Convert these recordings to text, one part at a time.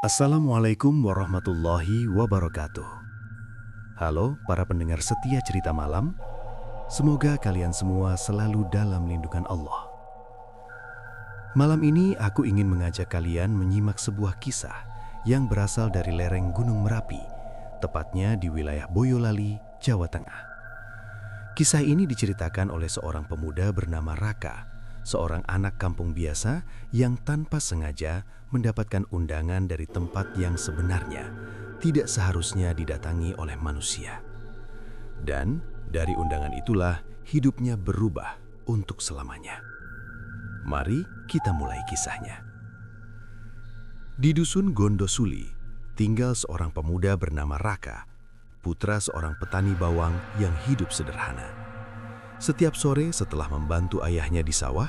Assalamualaikum warahmatullahi wabarakatuh. Halo para pendengar setia cerita malam, semoga kalian semua selalu dalam lindungan Allah. Malam ini aku ingin mengajak kalian menyimak sebuah kisah yang berasal dari lereng Gunung Merapi, tepatnya di wilayah Boyolali, Jawa Tengah. Kisah ini diceritakan oleh seorang pemuda bernama Raka, seorang anak kampung biasa yang tanpa sengaja mendapatkan undangan dari tempat yang sebenarnya tidak seharusnya didatangi oleh manusia. Dan dari undangan itulah hidupnya berubah untuk selamanya. Mari kita mulai kisahnya. Di dusun Gondosuli tinggal seorang pemuda bernama Raka, putra seorang petani bawang yang hidup sederhana. Setiap sore setelah membantu ayahnya di sawah,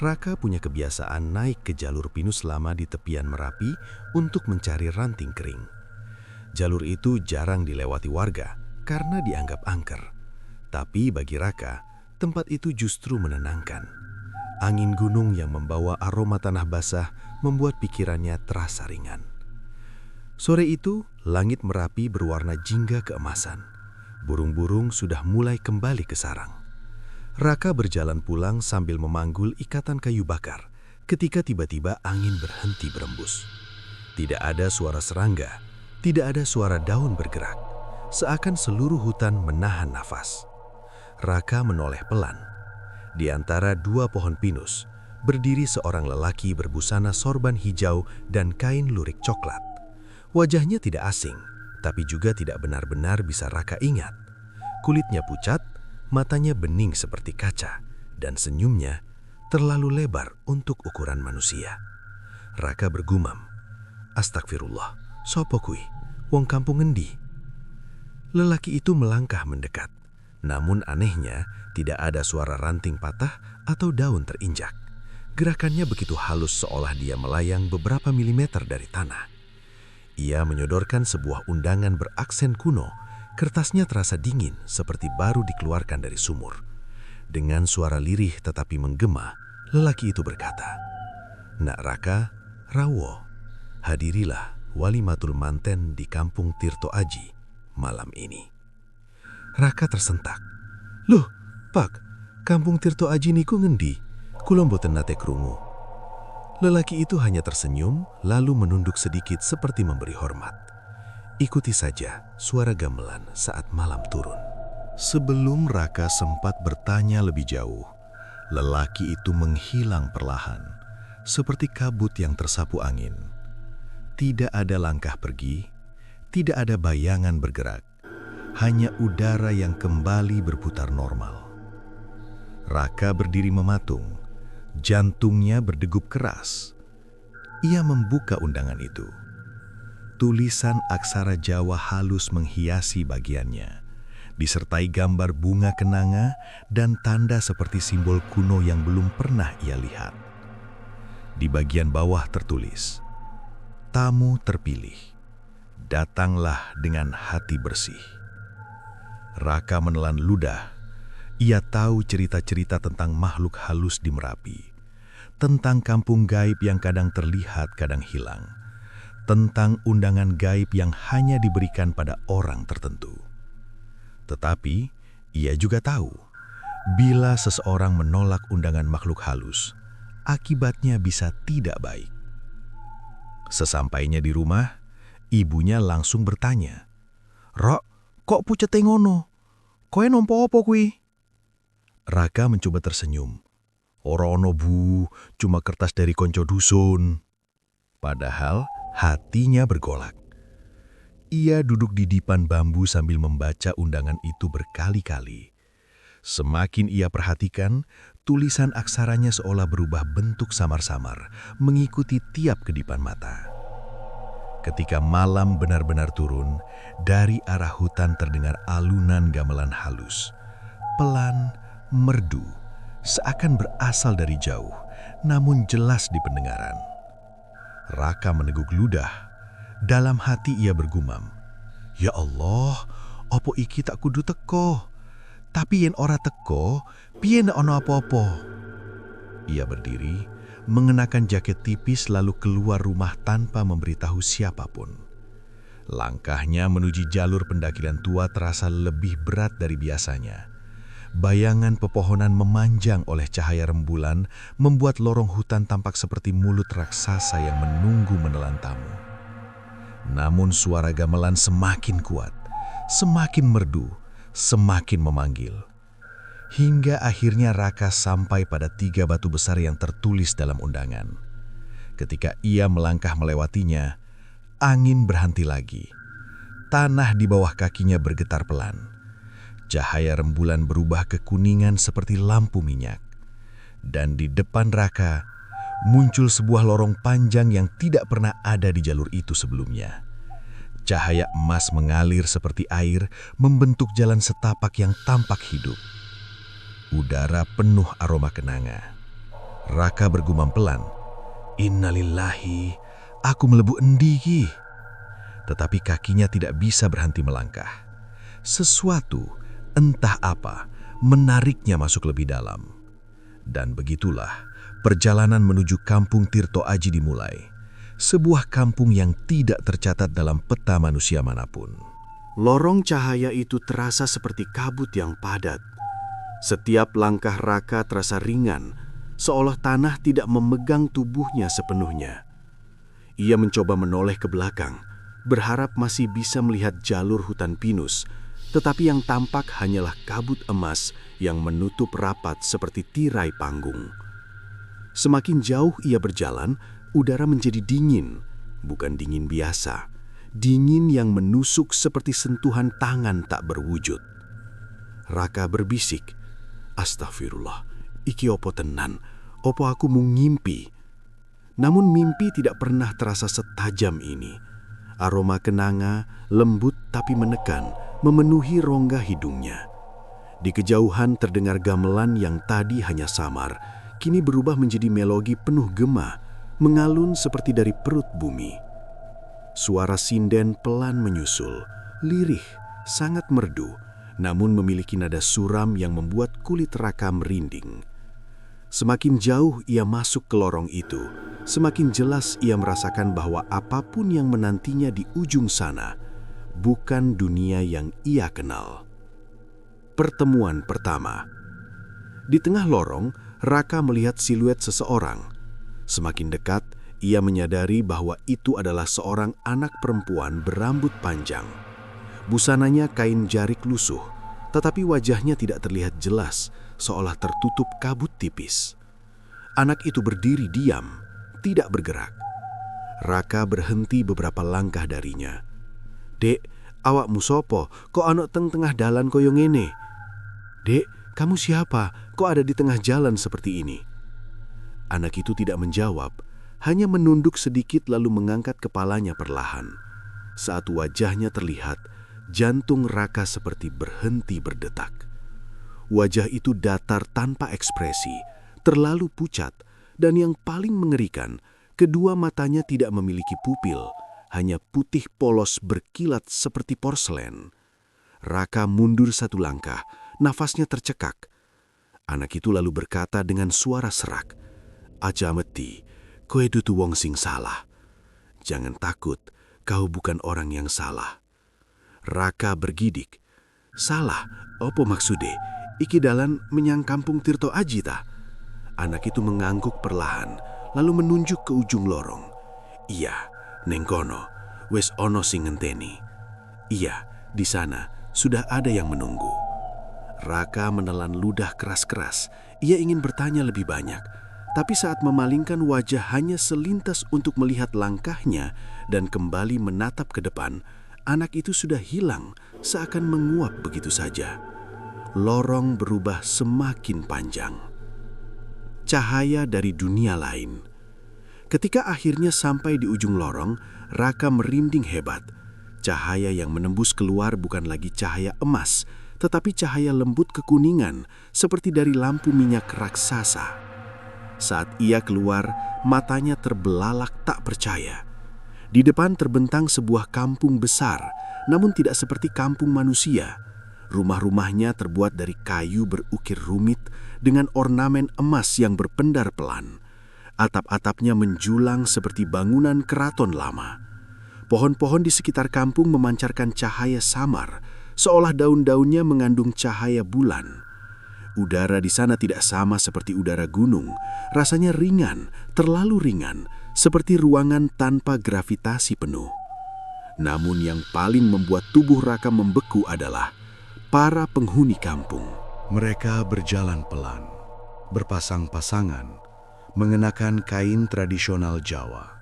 Raka punya kebiasaan naik ke jalur pinus lama di tepian Merapi untuk mencari ranting kering. Jalur itu jarang dilewati warga karena dianggap angker. Tapi bagi Raka, tempat itu justru menenangkan. Angin gunung yang membawa aroma tanah basah membuat pikirannya terasa ringan. Sore itu, langit Merapi berwarna jingga keemasan. Burung-burung sudah mulai kembali ke sarang. Raka berjalan pulang sambil memanggul ikatan kayu bakar ketika tiba-tiba angin berhenti berembus. Tidak ada suara serangga, tidak ada suara daun bergerak, seakan seluruh hutan menahan nafas. Raka menoleh pelan. Di antara dua pohon pinus, berdiri seorang lelaki berbusana sorban hijau dan kain lurik coklat. Wajahnya tidak asing, tapi juga tidak benar-benar bisa Raka ingat. Kulitnya pucat, matanya bening seperti kaca, dan senyumnya terlalu lebar untuk ukuran manusia. Raka bergumam, "Astagfirullah, sopo kui, wong kampung ngendi?" Lelaki itu melangkah mendekat, namun anehnya tidak ada suara ranting patah atau daun terinjak. Gerakannya begitu halus seolah dia melayang beberapa milimeter dari tanah. Ia menyodorkan sebuah undangan beraksen kuno. Kertasnya terasa dingin seperti baru dikeluarkan dari sumur. Dengan suara lirih tetapi menggema, lelaki itu berkata, "Nak Raka, Rawo, hadirilah walimatul manten di kampung Tirto Aji malam ini." Raka tersentak. "Loh, Pak, kampung Tirto Aji niku ngendi? Kula mboten nate krungu." Lelaki itu hanya tersenyum lalu menunduk sedikit seperti memberi hormat. Ikuti saja suara gamelan saat malam turun. Sebelum Raka sempat bertanya lebih jauh, lelaki itu menghilang perlahan, seperti kabut yang tersapu angin. Tidak ada langkah pergi, tidak ada bayangan bergerak, hanya udara yang kembali berputar normal. Raka berdiri mematung, jantungnya berdegup keras. Ia membuka undangan itu. Tulisan aksara Jawa halus menghiasi bagiannya, disertai gambar bunga kenanga dan tanda seperti simbol kuno yang belum pernah ia lihat. Di bagian bawah tertulis, "Tamu terpilih, datanglah dengan hati bersih." Raka menelan ludah. Ia tahu cerita-cerita tentang makhluk halus di Merapi, tentang kampung gaib yang kadang terlihat, kadang hilang, tentang undangan gaib yang hanya diberikan pada orang tertentu. Tetapi, ia juga tahu, bila seseorang menolak undangan makhluk halus, akibatnya bisa tidak baik. Sesampainya di rumah, ibunya langsung bertanya, "Rok, kok pucet ngono? Koe nompo opo kui?" Raka mencoba tersenyum. "Ora ono bu, cuma kertas dari konco dusun." Padahal hatinya bergolak. Ia duduk di dipan bambu sambil membaca undangan itu berkali-kali. Semakin ia perhatikan, tulisan aksaranya seolah berubah bentuk samar-samar, mengikuti tiap kedipan mata. Ketika malam benar-benar turun, dari arah hutan terdengar alunan gamelan halus. Pelan, merdu, seakan berasal dari jauh, namun jelas di pendengaran. Raka meneguk ludah. Dalam hati ia bergumam, "Ya Allah, opo iki tak kudu teko? Tapi yen ora teko, piye nek ono apa-apa?" Ia berdiri, mengenakan jaket tipis lalu keluar rumah tanpa memberitahu siapapun. Langkahnya menuju jalur pendakiran tua terasa lebih berat dari biasanya. Bayangan pepohonan memanjang oleh cahaya rembulan membuat lorong hutan tampak seperti mulut raksasa yang menunggu menelan tamu. Namun suara gamelan semakin kuat, semakin merdu, semakin memanggil. Hingga akhirnya Raka sampai pada 3 batu besar yang tertulis dalam undangan. Ketika ia melangkah melewatinya, angin berhenti lagi. Tanah di bawah kakinya bergetar pelan. Cahaya rembulan berubah kekuningan seperti lampu minyak. Dan di depan Raka, muncul sebuah lorong panjang yang tidak pernah ada di jalur itu sebelumnya. Cahaya emas mengalir seperti air, membentuk jalan setapak yang tampak hidup. Udara penuh aroma kenanga. Raka bergumam pelan, "Innalillahi, aku melebu endi ki." Tetapi kakinya tidak bisa berhenti melangkah. Sesuatu, entah apa, menariknya masuk lebih dalam. Dan begitulah perjalanan menuju kampung Tirto Aji dimulai. Sebuah kampung yang tidak tercatat dalam peta manusia manapun. Lorong cahaya itu terasa seperti kabut yang padat. Setiap langkah Raka terasa ringan, seolah tanah tidak memegang tubuhnya sepenuhnya. Ia mencoba menoleh ke belakang, berharap masih bisa melihat jalur hutan pinus, tetapi yang tampak hanyalah kabut emas yang menutup rapat seperti tirai panggung. Semakin jauh ia berjalan, udara menjadi dingin, bukan dingin biasa, dingin yang menusuk seperti sentuhan tangan tak berwujud. Raka berbisik, "Astagfirullah, iki opo tenan, opo aku mung ngimpi?" Namun mimpi tidak pernah terasa setajam ini. Aroma kenanga, lembut tapi menekan, memenuhi rongga hidungnya. Di kejauhan terdengar gamelan yang tadi hanya samar, kini berubah menjadi melodi penuh gema, mengalun seperti dari perut bumi. Suara sinden pelan menyusul, lirih, sangat merdu, namun memiliki nada suram yang membuat kulit Raka merinding. Semakin jauh ia masuk ke lorong itu, semakin jelas ia merasakan bahwa apapun yang menantinya di ujung sana bukan dunia yang ia kenal. Pertemuan pertama. Di tengah lorong, Raka melihat siluet seseorang. Semakin dekat, ia menyadari bahwa itu adalah seorang anak perempuan berambut panjang. Busananya kain jarik lusuh, tetapi wajahnya tidak terlihat jelas, seolah tertutup kabut tipis. Anak itu berdiri diam, tidak bergerak. Raka berhenti beberapa langkah darinya. "Dek, awakmu sopo? Kok ana teng tengah dalan koyo ngene?" "Dek, kamu siapa? Kok ada di tengah jalan seperti ini?" Anak itu tidak menjawab, hanya menunduk sedikit lalu mengangkat kepalanya perlahan. Saat wajahnya terlihat, jantung Raka seperti berhenti berdetak. Wajah itu datar tanpa ekspresi, terlalu pucat, dan yang paling mengerikan, kedua matanya tidak memiliki pupil, hanya putih polos berkilat seperti porselen. Raka mundur 1 langkah, nafasnya tercekak. Anak itu lalu berkata dengan suara serak, "Aja meti, kowe dudu wong sing salah. Jangan takut, kau bukan orang yang salah." Raka bergidik. "Salah? Opo maksude? Iki dalan menyang kampung Tirto Aji ta?" Anak itu mengangguk perlahan, lalu menunjuk ke ujung lorong. "Iya, neng kono, wes ono sing ngenteni." "Iya, di sana sudah ada yang menunggu." Raka menelan ludah keras-keras. Ia ingin bertanya lebih banyak, tapi saat memalingkan wajah hanya selintas untuk melihat langkahnya dan kembali menatap ke depan, anak itu sudah hilang, seakan menguap begitu saja. Lorong berubah semakin panjang. Cahaya dari dunia lain. Ketika akhirnya sampai di ujung lorong, Raka merinding hebat. Cahaya yang menembus keluar bukan lagi cahaya emas, tetapi cahaya lembut kekuningan, seperti dari lampu minyak raksasa. Saat ia keluar, matanya terbelalak tak percaya. Di depan terbentang sebuah kampung besar, namun tidak seperti kampung manusia. Rumah-rumahnya terbuat dari kayu berukir rumit dengan ornamen emas yang berpendar pelan. Atap-atapnya menjulang seperti bangunan keraton lama. Pohon-pohon di sekitar kampung memancarkan cahaya samar, seolah daun-daunnya mengandung cahaya bulan. Udara di sana tidak sama seperti udara gunung. Rasanya ringan, terlalu ringan, seperti ruangan tanpa gravitasi penuh. Namun yang paling membuat tubuh Raka membeku adalah para penghuni kampung. Mereka berjalan pelan, berpasang-pasangan, mengenakan kain tradisional Jawa.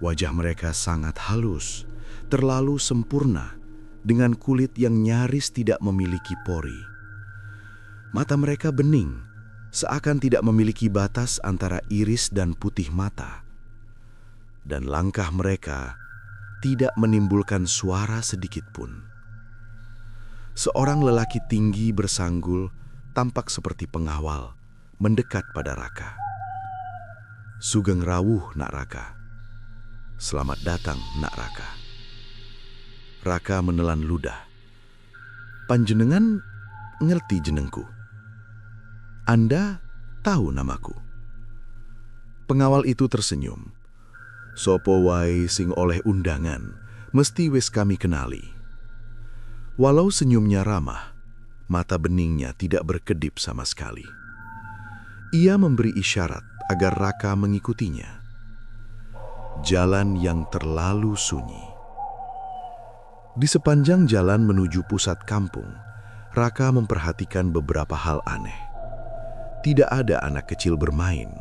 Wajah mereka sangat halus, terlalu sempurna, dengan kulit yang nyaris tidak memiliki pori. Mata mereka bening, seakan tidak memiliki batas antara iris dan putih mata. Dan langkah mereka tidak menimbulkan suara sedikit pun. Seorang lelaki tinggi bersanggul, tampak seperti pengawal, mendekat pada Raka. "Sugeng rawuh, Nak Raka." "Selamat datang, Nak Raka." Raka menelan ludah. "Panjenengan ngerti jenengku? Anda tahu namaku?" Pengawal itu tersenyum. "Sopo wae sing oleh undangan, mesti wis kami kenali." Walau senyumnya ramah, mata beningnya tidak berkedip sama sekali. Ia memberi isyarat agar Raka mengikutinya. Jalan yang terlalu sunyi. Di sepanjang jalan menuju pusat kampung, Raka memperhatikan beberapa hal aneh. Tidak ada anak kecil bermain,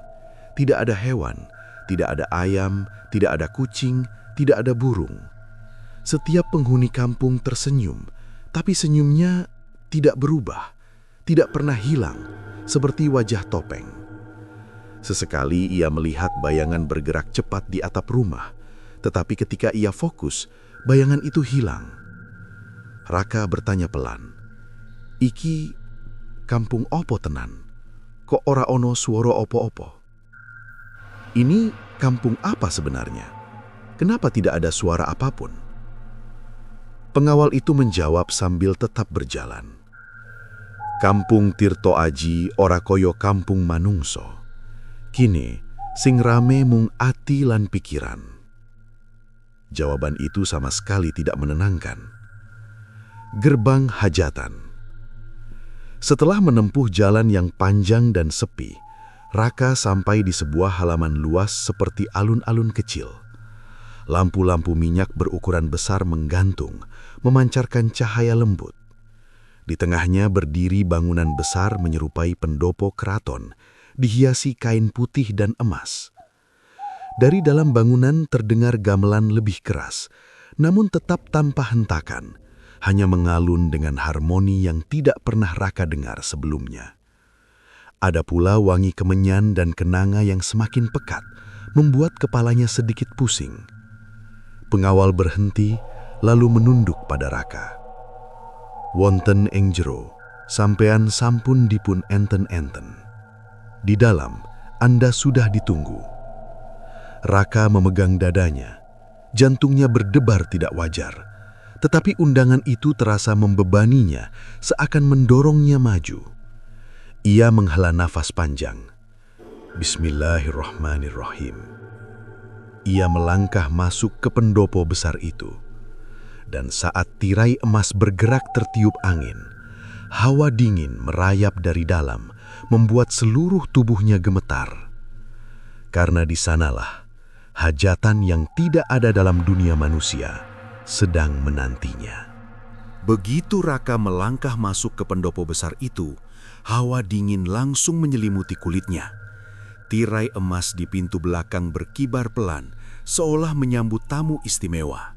tidak ada hewan, tidak ada ayam, tidak ada kucing, tidak ada burung. Setiap penghuni kampung tersenyum, tapi senyumnya tidak berubah, tidak pernah hilang, seperti wajah topeng. Sesekali ia melihat bayangan bergerak cepat di atap rumah, tetapi ketika ia fokus, bayangan itu hilang. Raka bertanya pelan, "Iki kampung opo tenan? Kok ora ono suara opo-opo? Ini kampung apa sebenarnya? Kenapa tidak ada suara apapun?" Pengawal itu menjawab sambil tetap berjalan. "Kampung Tirto Aji ora koyo kampung manungso. Kini sing rame mung ati lan pikiran." Jawaban itu sama sekali tidak menenangkan. Gerbang hajatan. Setelah menempuh jalan yang panjang dan sepi, Raka sampai di sebuah halaman luas seperti alun-alun kecil. Lampu-lampu minyak berukuran besar menggantung, memancarkan cahaya lembut. Di tengahnya berdiri bangunan besar menyerupai pendopo keraton, dihiasi kain putih dan emas. Dari dalam bangunan terdengar gamelan lebih keras, namun tetap tanpa hentakan, hanya mengalun dengan harmoni yang tidak pernah Raka dengar sebelumnya. Ada pula wangi kemenyan dan kenanga yang semakin pekat, membuat kepalanya sedikit pusing. Pengawal berhenti, lalu menunduk pada Raka. "Wonten ing jero, sampean sampun dipun enten-enten. Di dalam, Anda sudah ditunggu." Raka memegang dadanya. Jantungnya berdebar tidak wajar. Tetapi undangan itu terasa membebaninya, seakan mendorongnya maju. Ia menghela nafas panjang. Bismillahirrahmanirrahim. Ia melangkah masuk ke pendopo besar itu. Dan saat tirai emas bergerak tertiup angin, hawa dingin merayap dari dalam, membuat seluruh tubuhnya gemetar. Karena di sanalah hajatan yang tidak ada dalam dunia manusia sedang menantinya. Begitu Raka melangkah masuk ke pendopo besar itu, hawa dingin langsung menyelimuti kulitnya. Tirai emas di pintu belakang berkibar pelan, seolah menyambut tamu istimewa.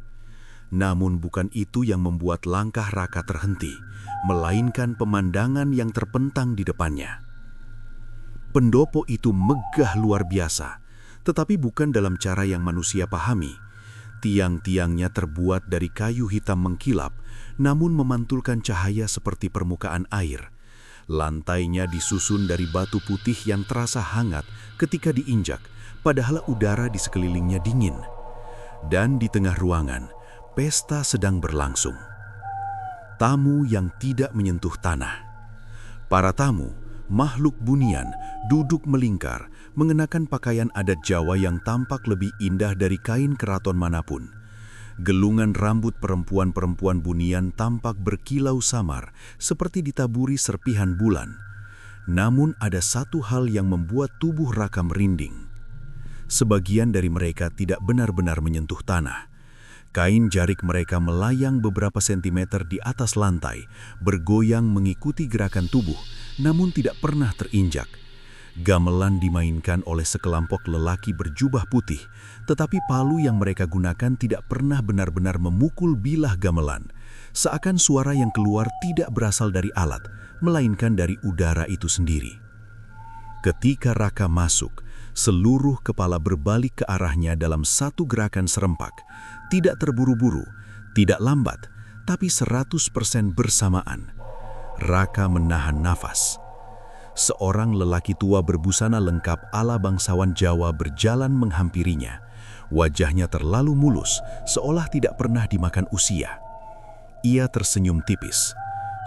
Namun bukan itu yang membuat langkah Raka terhenti, melainkan pemandangan yang terpentang di depannya. Pendopo itu megah luar biasa, tetapi bukan dalam cara yang manusia pahami. Tiang-tiangnya terbuat dari kayu hitam mengkilap, namun memantulkan cahaya seperti permukaan air. Lantainya disusun dari batu putih yang terasa hangat ketika diinjak, padahal udara di sekelilingnya dingin. Dan di tengah ruangan, pesta sedang berlangsung. Tamu yang tidak menyentuh tanah. Para tamu, makhluk bunian duduk melingkar, mengenakan pakaian adat Jawa yang tampak lebih indah dari kain keraton manapun. Gelungan rambut perempuan-perempuan bunian tampak berkilau samar, seperti ditaburi serpihan bulan. Namun ada satu hal yang membuat tubuh Raka merinding. Sebagian dari mereka tidak benar-benar menyentuh tanah. Kain jarik mereka melayang beberapa sentimeter di atas lantai, bergoyang mengikuti gerakan tubuh, namun tidak pernah terinjak. Gamelan dimainkan oleh sekelompok lelaki berjubah putih, tetapi palu yang mereka gunakan tidak pernah benar-benar memukul bilah gamelan. Seakan suara yang keluar tidak berasal dari alat, melainkan dari udara itu sendiri. Ketika Raka masuk, seluruh kepala berbalik ke arahnya dalam satu gerakan serempak. Tidak terburu-buru, tidak lambat, tapi 100% bersamaan. Raka menahan nafas. Seorang lelaki tua berbusana lengkap ala bangsawan Jawa berjalan menghampirinya. Wajahnya terlalu mulus, seolah tidak pernah dimakan usia. Ia tersenyum tipis.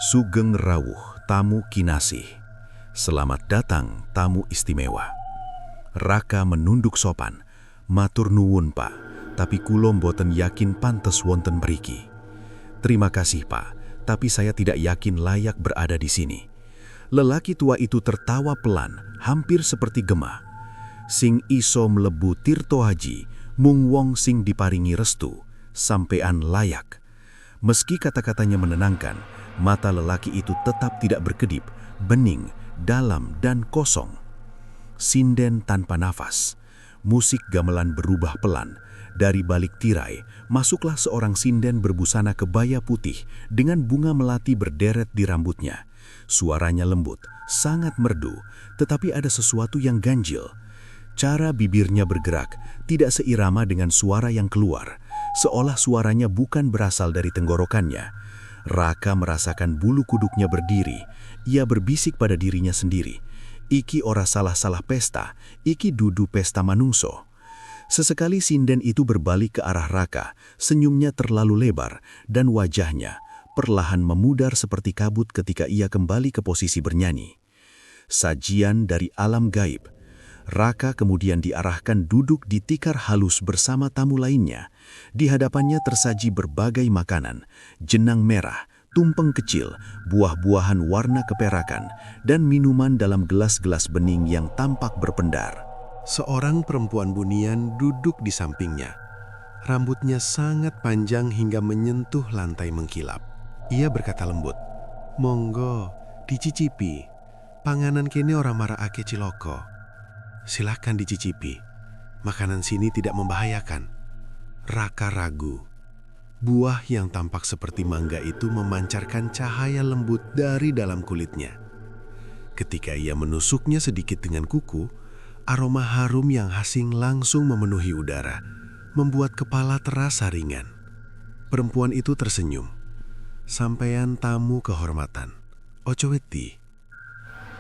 "Sugeng rawuh, tamu kinasih. Selamat datang, tamu istimewa." Raka menunduk sopan. "Matur nuwun, Pak. Tapi kulo mboten yakin pantes wonten mriki." "Terima kasih, Pak, tapi saya tidak yakin layak berada di sini." Lelaki tua itu tertawa pelan, hampir seperti gema. "Sing iso mlebu tirto haji, mung wong sing diparingi restu, sampean layak." Meski kata-katanya menenangkan, mata lelaki itu tetap tidak berkedip, bening, dalam, dan kosong. Sinden tanpa nafas. Musik gamelan berubah pelan. Dari balik tirai, masuklah seorang sinden berbusana kebaya putih dengan bunga melati berderet di rambutnya. Suaranya lembut, sangat merdu, tetapi ada sesuatu yang ganjil. Cara bibirnya bergerak tidak seirama dengan suara yang keluar, seolah suaranya bukan berasal dari tenggorokannya. Raka merasakan bulu kuduknya berdiri. Ia berbisik pada dirinya sendiri, "Iki ora salah-salah pesta, iki dudu pesta manungso." Sesekali sinden itu berbalik ke arah Raka, senyumnya terlalu lebar, dan wajahnya perlahan memudar seperti kabut ketika ia kembali ke posisi bernyanyi. Sajian dari alam gaib. Raka kemudian diarahkan duduk di tikar halus bersama tamu lainnya. Di hadapannya tersaji berbagai makanan, jenang merah, tumpeng kecil, buah-buahan warna keperakan, dan minuman dalam gelas-gelas bening yang tampak berpendar. Seorang perempuan bunian duduk di sampingnya. Rambutnya sangat panjang hingga menyentuh lantai mengkilap. Ia berkata lembut, "Monggo, dicicipi. Panganan kene ora marakake ciloko. Silahkan dicicipi. Makanan sini tidak membahayakan." Raka ragu. Buah yang tampak seperti mangga itu memancarkan cahaya lembut dari dalam kulitnya. Ketika ia menusuknya sedikit dengan kuku, aroma harum yang asing langsung memenuhi udara, membuat kepala terasa ringan. Perempuan itu tersenyum. "Sampean tamu kehormatan. Ojo wedi."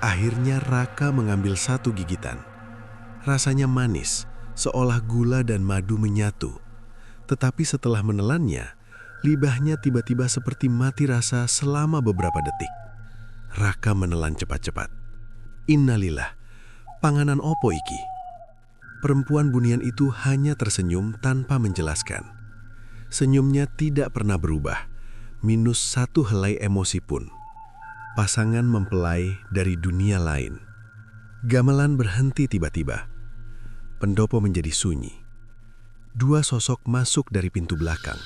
Akhirnya Raka mengambil satu gigitan. Rasanya manis, seolah gula dan madu menyatu. Tetapi setelah menelannya, libahnya tiba-tiba seperti mati rasa selama beberapa detik. Raka menelan cepat-cepat. "Innalillah, panganan opo iki?" Perempuan bunian itu hanya tersenyum tanpa menjelaskan. Senyumnya tidak pernah berubah, minus satu helai emosi pun. Pasangan mempelai dari dunia lain. Gamelan berhenti tiba-tiba. Pendopo menjadi sunyi. Dua sosok masuk dari pintu belakang,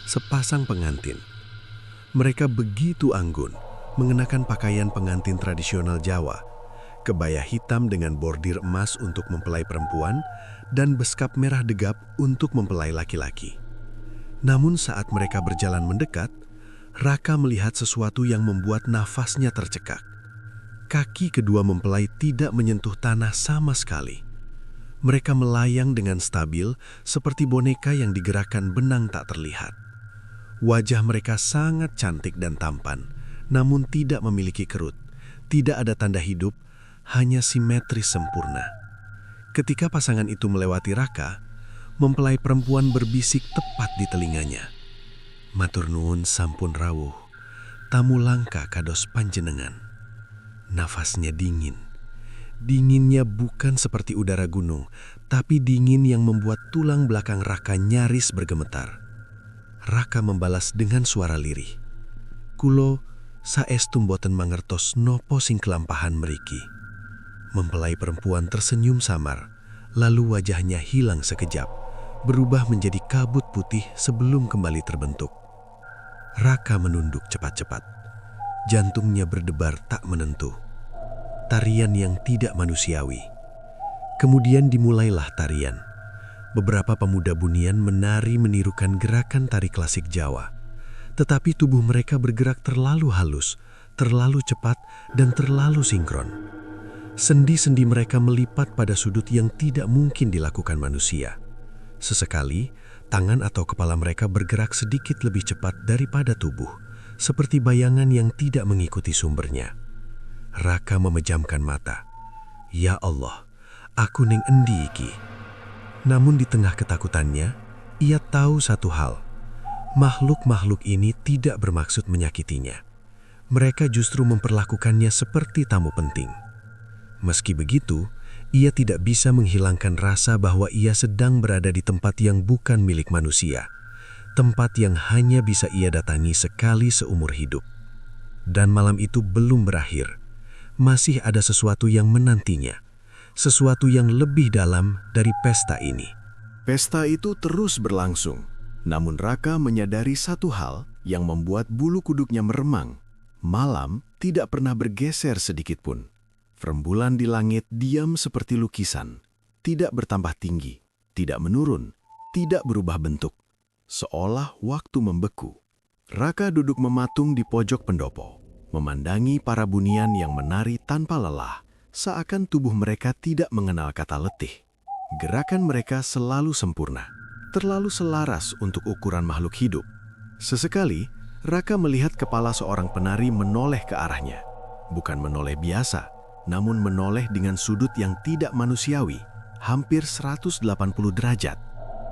sepasang pengantin. Mereka begitu anggun, mengenakan pakaian pengantin tradisional Jawa, kebaya hitam dengan bordir emas untuk mempelai perempuan, dan beskap merah degap untuk mempelai laki-laki. Namun saat mereka berjalan mendekat, Raka melihat sesuatu yang membuat nafasnya tercekak. Kaki kedua mempelai tidak menyentuh tanah sama sekali. Mereka melayang dengan stabil seperti boneka yang digerakkan benang tak terlihat. Wajah mereka sangat cantik dan tampan, namun tidak memiliki kerut. Tidak ada tanda hidup, hanya simetris sempurna. Ketika pasangan itu melewati Raka, mempelai perempuan berbisik tepat di telinganya. "Matur nuwun sampun rawuh, tamu langka kados panjenengan." Nafasnya dingin. Dinginnya bukan seperti udara gunung, tapi dingin yang membuat tulang belakang Raka nyaris bergemetar. Raka membalas dengan suara lirih. "Kulo saestu mboten mangertos nopo sing kelampahan mriki." Mempelai perempuan tersenyum samar, lalu wajahnya hilang sekejap, berubah menjadi kabut putih sebelum kembali terbentuk. Raka menunduk cepat-cepat. Jantungnya berdebar tak menentu. Tarian yang tidak manusiawi. Kemudian dimulailah tarian. Beberapa pemuda bunian menari menirukan gerakan tari klasik Jawa. Tetapi tubuh mereka bergerak terlalu halus, terlalu cepat, dan terlalu sinkron. Sendi-sendi mereka melipat pada sudut yang tidak mungkin dilakukan manusia. Sesekali, tangan atau kepala mereka bergerak sedikit lebih cepat daripada tubuh, seperti bayangan yang tidak mengikuti sumbernya. Raka memejamkan mata. "Ya Allah, aku ning endi iki?" Namun di tengah ketakutannya, ia tahu satu hal. Makhluk-makhluk ini tidak bermaksud menyakitinya. Mereka justru memperlakukannya seperti tamu penting. Meski begitu, ia tidak bisa menghilangkan rasa bahwa ia sedang berada di tempat yang bukan milik manusia. Tempat yang hanya bisa ia datangi sekali seumur hidup. Dan malam itu belum berakhir. Masih ada sesuatu yang menantinya. Sesuatu yang lebih dalam dari pesta ini. Pesta itu terus berlangsung. Namun Raka menyadari satu hal yang membuat bulu kuduknya meremang. Malam tidak pernah bergeser sedikit pun. Rembulan di langit diam seperti lukisan, tidak bertambah tinggi, tidak menurun, tidak berubah bentuk, seolah waktu membeku. Raka duduk mematung di pojok pendopo, memandangi para bunian yang menari tanpa lelah, seakan tubuh mereka tidak mengenal kata letih. Gerakan mereka selalu sempurna, terlalu selaras untuk ukuran makhluk hidup. Sesekali, Raka melihat kepala seorang penari menoleh ke arahnya. Bukan menoleh biasa, namun menoleh dengan sudut yang tidak manusiawi, hampir 180 derajat.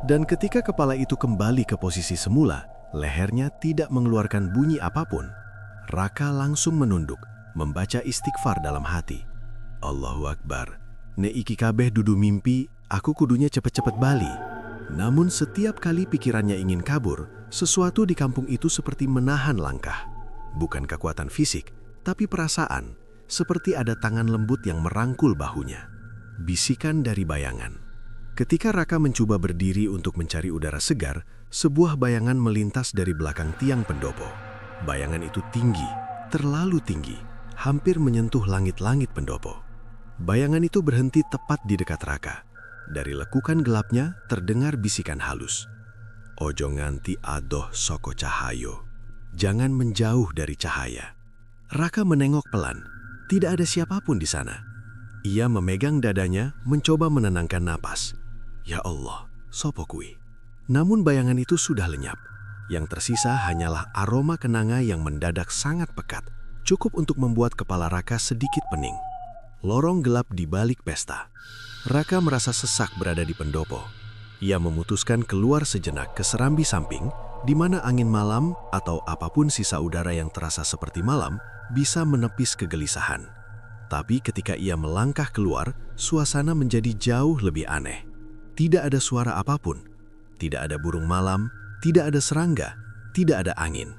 Dan ketika kepala itu kembali ke posisi semula, lehernya tidak mengeluarkan bunyi apapun. Raka langsung menunduk, membaca istighfar dalam hati. Allahu Akbar, ne iki kabeh dudu mimpi, aku kudunya cepet-cepet bali. Namun setiap kali pikirannya ingin kabur, sesuatu di kampung itu seperti menahan langkah. Bukan kekuatan fisik, tapi perasaan. Seperti ada tangan lembut yang merangkul bahunya. Bisikan dari bayangan. Ketika Raka mencoba berdiri untuk mencari udara segar, sebuah bayangan melintas dari belakang tiang pendopo. Bayangan itu tinggi, terlalu tinggi, hampir menyentuh langit-langit pendopo. Bayangan itu berhenti tepat di dekat Raka. Dari lekukan gelapnya terdengar bisikan halus. "Ojo nganti adoh soko cahayo." Jangan menjauh dari cahaya. Raka menengok pelan. Tidak ada siapapun di sana. Ia memegang dadanya, mencoba menenangkan napas. Ya Allah, sopo kui? Namun bayangan itu sudah lenyap. Yang tersisa hanyalah aroma kenanga yang mendadak sangat pekat, cukup untuk membuat kepala Raka sedikit pening. Lorong gelap di balik pesta. Raka merasa sesak berada di pendopo. Ia memutuskan keluar sejenak ke serambi samping, di mana angin malam atau apapun sisa udara yang terasa seperti malam bisa menepis kegelisahan. Tapi ketika ia melangkah keluar, suasana menjadi jauh lebih aneh. Tidak ada suara apapun, tidak ada burung malam, tidak ada serangga, tidak ada angin.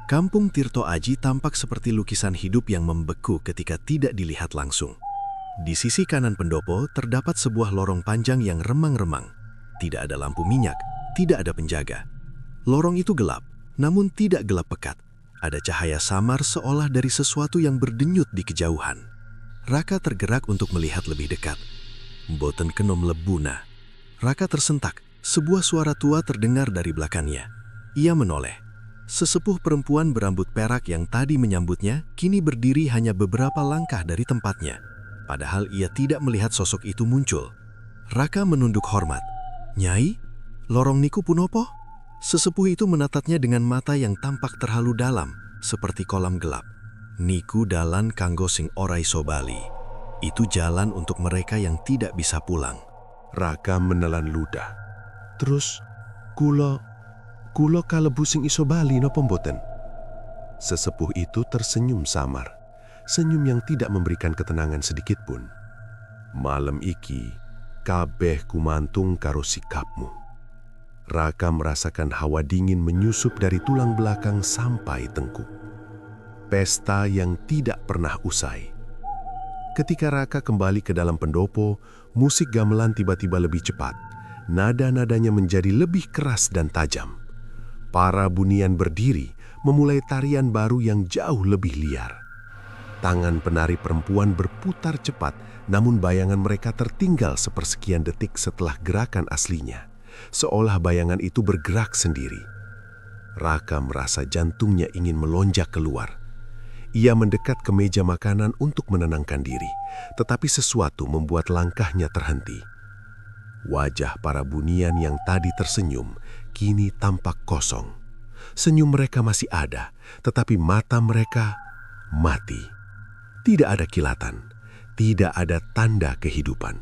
Kampung Tirto Aji tampak seperti lukisan hidup yang membeku ketika tidak dilihat langsung. Di sisi kanan pendopo terdapat sebuah lorong panjang yang remang-remang. Tidak ada lampu minyak, tidak ada penjaga. Lorong itu gelap, namun tidak gelap pekat. Ada cahaya samar seolah dari sesuatu yang berdenyut di kejauhan. Raka tergerak untuk melihat lebih dekat. Mboten kenom lebuna. Raka tersentak, sebuah suara tua terdengar dari belakangnya. Ia menoleh. Sesepuh perempuan berambut perak yang tadi menyambutnya, kini berdiri hanya beberapa langkah dari tempatnya. Padahal ia tidak melihat sosok itu muncul. Raka menunduk hormat. "Nyai, lorong niku punopo?" Sesepuh itu menatapnya dengan mata yang tampak terhalu dalam, seperti kolam gelap. "Niku dalan kanggo sing ora iso bali. Itu jalan untuk mereka yang tidak bisa pulang." Raka menelan ludah. "Terus, kulo kalebu sing iso bali napa mboten?" Sesepuh itu tersenyum samar. senyum yang tidak memberikan ketenangan sedikit pun. Malam iki, kabeh kumantung karo sikapmu. Raka merasakan hawa dingin menyusup dari tulang belakang sampai tengkuk. Pesta yang tidak pernah usai. Ketika Raka kembali ke dalam pendopo, musik gamelan tiba-tiba lebih cepat. Nada-nadanya menjadi lebih keras dan tajam. Para bunian berdiri, memulai tarian baru yang jauh lebih liar. Tangan penari perempuan berputar cepat, namun bayangan mereka tertinggal sepersekian detik setelah gerakan aslinya, seolah bayangan itu bergerak sendiri. Raka merasa jantungnya ingin melonjak keluar. Ia mendekat ke meja makanan untuk menenangkan diri, tetapi sesuatu membuat langkahnya terhenti. Wajah para bunian yang tadi tersenyum kini tampak kosong. Senyum mereka masih ada, tetapi mata mereka mati. Tidak ada kilatan, tidak ada tanda kehidupan.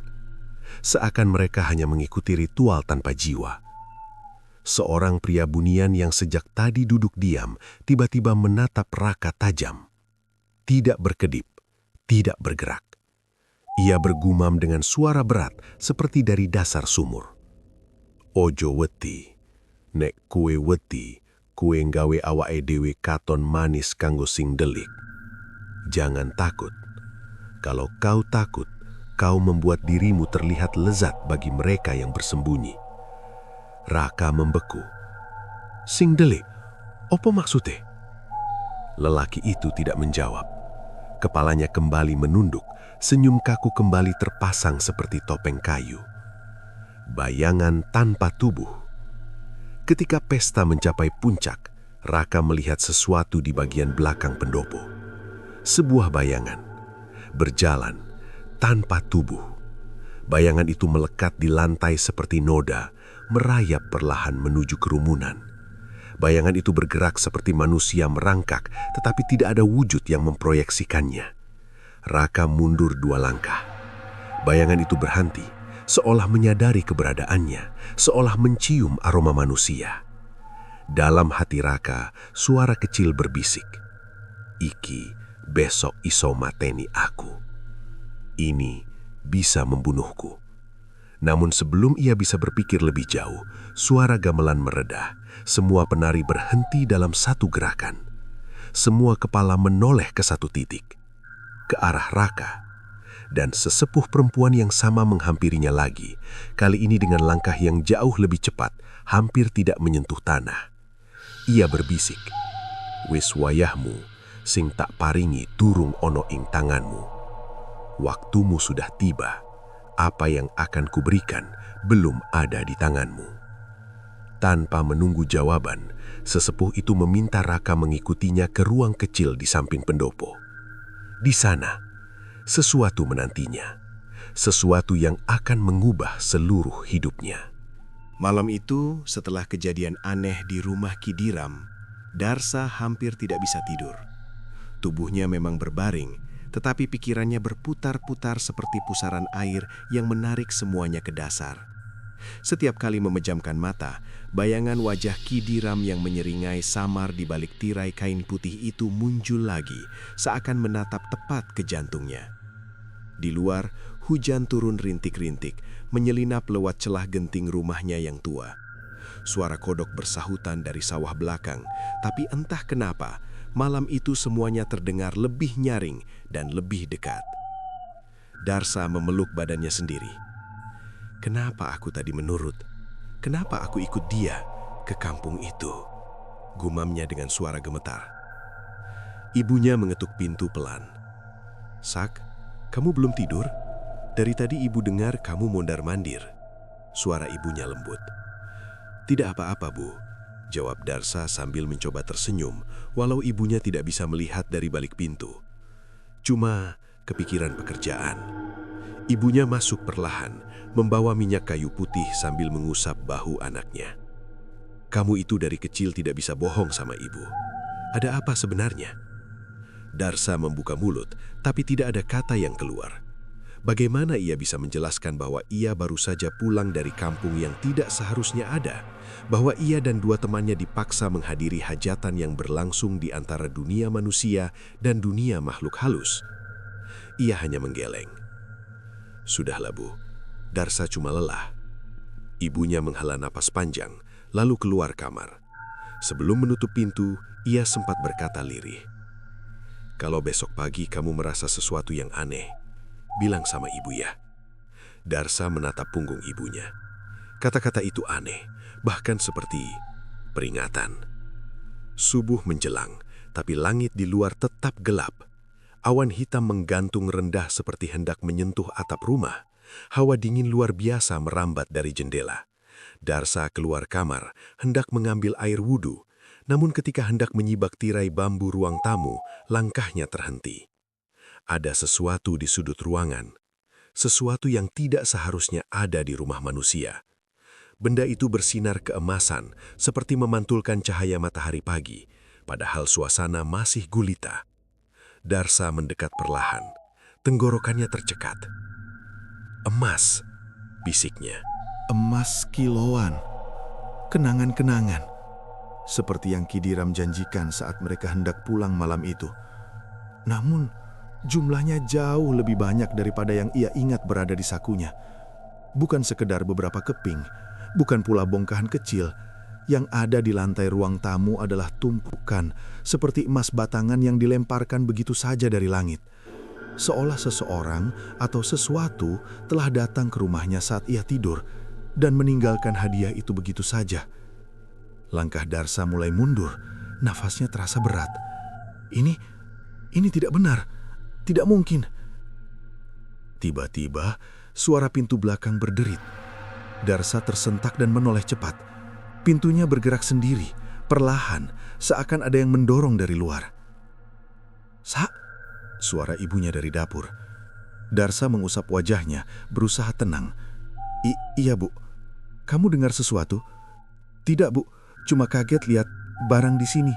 Seakan mereka hanya mengikuti ritual tanpa jiwa. Seorang pria bunian yang sejak tadi duduk diam, tiba-tiba menatap Raka tajam. Tidak berkedip, tidak bergerak. Ia bergumam dengan suara berat seperti dari dasar sumur. Ojo wedi, nek kue wedi, kue nggawe awake dhewe katon manis kanggo sing delik. Jangan takut. Kalau kau takut, kau membuat dirimu terlihat lezat bagi mereka yang bersembunyi. Raka membeku. Sing delik, opo maksudnya? Lelaki itu tidak menjawab. Kepalanya kembali menunduk, senyum kaku kembali terpasang seperti topeng kayu. Bayangan tanpa tubuh. Ketika pesta mencapai puncak, Raka melihat sesuatu di bagian belakang pendopo. Sebuah bayangan, berjalan tanpa tubuh. Bayangan itu melekat di lantai seperti noda, merayap perlahan menuju kerumunan. Bayangan itu bergerak seperti manusia merangkak, tetapi tidak ada wujud yang memproyeksikannya. Raka mundur 2 langkah. Bayangan itu berhenti, seolah menyadari keberadaannya, seolah mencium aroma manusia. Dalam hati Raka, suara kecil berbisik. Iki besok iso mateni aku. Ini bisa membunuhku. Namun sebelum ia bisa berpikir lebih jauh, suara gamelan meredah. Semua penari berhenti dalam satu gerakan. Semua kepala menoleh ke satu titik, ke arah Raka. Dan sesepuh perempuan yang sama menghampirinya lagi, kali ini dengan langkah yang jauh lebih cepat, hampir tidak menyentuh tanah. Ia berbisik, "Wis wayahmu, sing tak paringi durung ono ing tanganmu. Waktumu sudah tiba, apa yang akan kuberikan belum ada di tanganmu." Tanpa menunggu jawaban, sesepuh itu meminta Raka mengikutinya ke ruang kecil di samping pendopo. Di sana, sesuatu menantinya, sesuatu yang akan mengubah seluruh hidupnya. Malam itu, setelah kejadian aneh di rumah Kidiram, Darsa hampir tidak bisa tidur. Tubuhnya memang berbaring, tetapi pikirannya berputar-putar seperti pusaran air yang menarik semuanya ke dasar. Setiap kali memejamkan mata, bayangan wajah Kidiram yang menyeringai samar di balik tirai kain putih itu muncul lagi, seakan menatap tepat ke jantungnya. Di luar, hujan turun rintik-rintik, menyelinap lewat celah genting rumahnya yang tua. Suara kodok bersahutan dari sawah belakang, tapi entah kenapa, malam itu semuanya terdengar lebih nyaring dan lebih dekat. Darsa memeluk badannya sendiri. Kenapa aku tadi menurut? Kenapa aku ikut dia ke kampung itu? Gumamnya dengan suara gemetar. Ibunya mengetuk pintu pelan. "Sak, kamu belum tidur? Dari tadi ibu dengar kamu mondar-mandir." Suara ibunya lembut. "Tidak apa-apa, Bu," jawab Darsa sambil mencoba tersenyum, walau ibunya tidak bisa melihat dari balik pintu. "Cuma kepikiran pekerjaan." Ibunya masuk perlahan, membawa minyak kayu putih sambil mengusap bahu anaknya. "Kamu itu dari kecil tidak bisa bohong sama ibu. Ada apa sebenarnya?" Darsa membuka mulut, tapi tidak ada kata yang keluar. Bagaimana ia bisa menjelaskan bahwa ia baru saja pulang dari kampung yang tidak seharusnya ada, bahwa ia dan dua temannya dipaksa menghadiri hajatan yang berlangsung di antara dunia manusia dan dunia makhluk halus? Ia hanya menggeleng. Sudahlah Bu, Darsa cuma lelah. Ibunya menghela napas panjang, lalu keluar kamar. Sebelum menutup pintu, ia sempat berkata lirih, "Kalau besok pagi kamu merasa sesuatu yang aneh, bilang sama ibu ya." Darsa menatap punggung ibunya. Kata-kata itu aneh, bahkan seperti peringatan. Subuh menjelang, tapi langit di luar tetap gelap. Awan hitam menggantung rendah seperti hendak menyentuh atap rumah. Hawa dingin luar biasa merambat dari jendela. Darsa keluar kamar, hendak mengambil air wudhu. Namun ketika hendak menyibak tirai bambu ruang tamu, langkahnya terhenti. Ada sesuatu di sudut ruangan, sesuatu yang tidak seharusnya ada di rumah manusia. Benda itu bersinar keemasan, seperti memantulkan cahaya matahari pagi, padahal suasana masih gulita. Darsa mendekat perlahan, tenggorokannya tercekat. "Emas," bisiknya. Emas kiloan, kenangan-kenangan, seperti yang Kidiram janjikan saat mereka hendak pulang malam itu. Namun, jumlahnya jauh lebih banyak daripada yang ia ingat berada di sakunya. Bukan sekedar beberapa keping, bukan pula bongkahan kecil. Yang ada di lantai ruang tamu adalah tumpukan, seperti emas batangan yang dilemparkan begitu saja dari langit. Seolah seseorang atau sesuatu telah datang ke rumahnya saat ia tidur dan meninggalkan hadiah itu begitu saja. Langkah Darsa mulai mundur, nafasnya terasa berat. Ini tidak benar, tidak mungkin. Tiba-tiba, suara pintu belakang berderit. Darsa tersentak dan menoleh cepat. Pintunya bergerak sendiri, perlahan, seakan ada yang mendorong dari luar. "Sa!" suara ibunya dari dapur. Darsa mengusap wajahnya, berusaha tenang. Iya Bu, kamu dengar sesuatu?" "Tidak Bu, cuma kaget lihat barang di sini."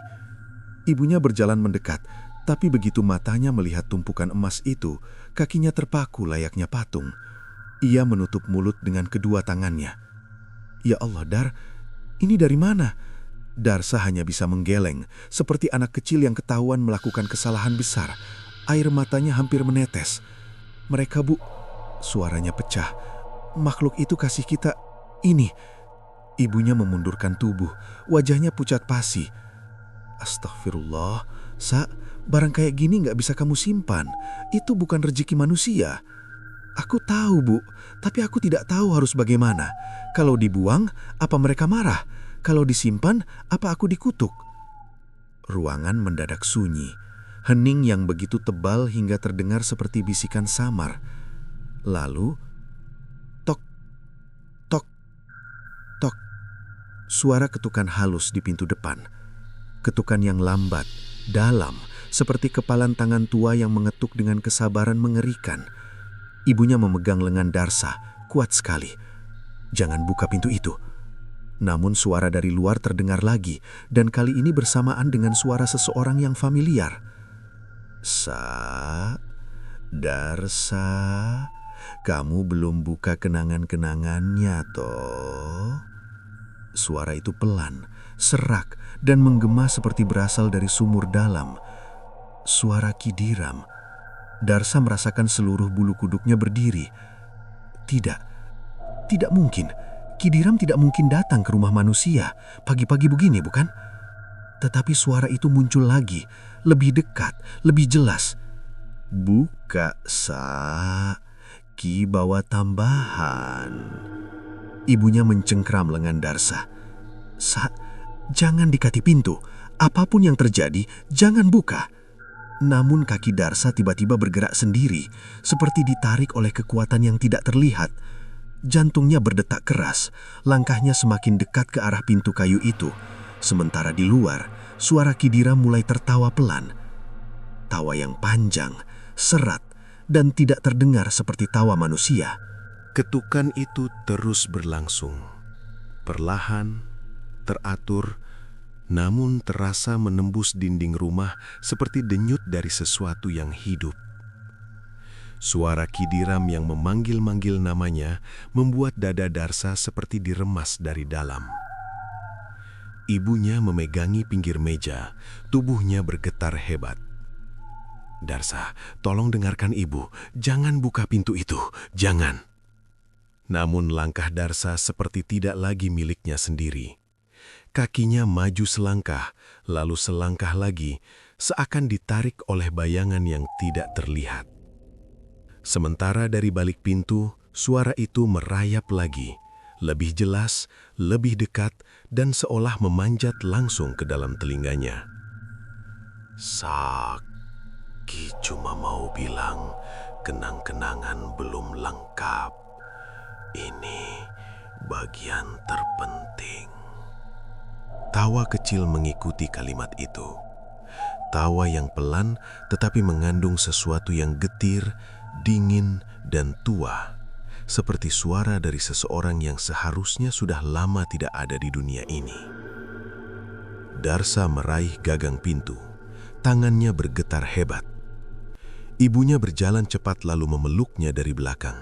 Ibunya berjalan mendekat, tapi begitu matanya melihat tumpukan emas itu, kakinya terpaku layaknya patung. Ia menutup mulut dengan kedua tangannya. "Ya Allah, Dar, ini dari mana?" Darsa hanya bisa menggeleng, seperti anak kecil yang ketahuan melakukan kesalahan besar. Air matanya hampir menetes. "Mereka Bu," suaranya pecah. "Makhluk itu kasih kita ini." Ibunya memundurkan tubuh, wajahnya pucat pasi. "Astagfirullah, Sa, barang kayak gini gak bisa kamu simpan. Itu bukan rezeki manusia." "Aku tahu Bu, tapi aku tidak tahu harus bagaimana. Kalau dibuang, apa mereka marah? Kalau disimpan, apa aku dikutuk?" Ruangan mendadak sunyi, hening yang begitu tebal hingga terdengar seperti bisikan samar. Lalu, tok, tok, tok. Suara ketukan halus di pintu depan. Ketukan yang lambat, dalam, seperti kepalan tangan tua yang mengetuk dengan kesabaran mengerikan. Ibunya memegang lengan Darsa, kuat sekali. "Jangan buka pintu itu." Namun suara dari luar terdengar lagi, dan kali ini bersamaan dengan suara seseorang yang familiar. "Sa, Darsa, kamu belum buka kenangan-kenangannya toh?" Suara itu pelan, serak, dan menggema seperti berasal dari sumur dalam. Suara Kidiram. Darsa merasakan seluruh bulu kuduknya berdiri. Tidak mungkin. Kidiram tidak mungkin datang ke rumah manusia pagi-pagi begini, bukan? Tetapi suara itu muncul lagi, lebih dekat, lebih jelas. "Buka, Sa, Ki bawa tambahan." Ibunya mencengkram lengan Darsa. "Sa, jangan dekati pintu. Apapun yang terjadi, jangan buka." Namun kaki Darsa tiba-tiba bergerak sendiri, seperti ditarik oleh kekuatan yang tidak terlihat. Jantungnya berdetak keras, langkahnya semakin dekat ke arah pintu kayu itu. Sementara di luar, suara Kidiram mulai tertawa pelan. Tawa yang panjang, serat, dan tidak terdengar seperti tawa manusia. Ketukan itu terus berlangsung, perlahan, teratur, namun terasa menembus dinding rumah seperti denyut dari sesuatu yang hidup. Suara Kidiram yang memanggil-manggil namanya membuat dada Darsa seperti diremas dari dalam. Ibunya memegangi pinggir meja, tubuhnya bergetar hebat. "Darsa, tolong dengarkan ibu, jangan buka pintu itu, jangan." Namun langkah Darsa seperti tidak lagi miliknya sendiri. Kakinya maju selangkah, lalu selangkah lagi, seakan ditarik oleh bayangan yang tidak terlihat. Sementara dari balik pintu, suara itu merayap lagi, lebih jelas, lebih dekat, dan seolah memanjat langsung ke dalam telinganya. "Saki cuma mau bilang, kenang-kenangan belum lengkap. Ini bagian terpenting." Tawa kecil mengikuti kalimat itu. Tawa yang pelan tetapi mengandung sesuatu yang getir, dingin, dan tua, seperti suara dari seseorang yang seharusnya sudah lama tidak ada di dunia ini. Darsa meraih gagang pintu, tangannya bergetar hebat. Ibunya berjalan cepat lalu memeluknya dari belakang.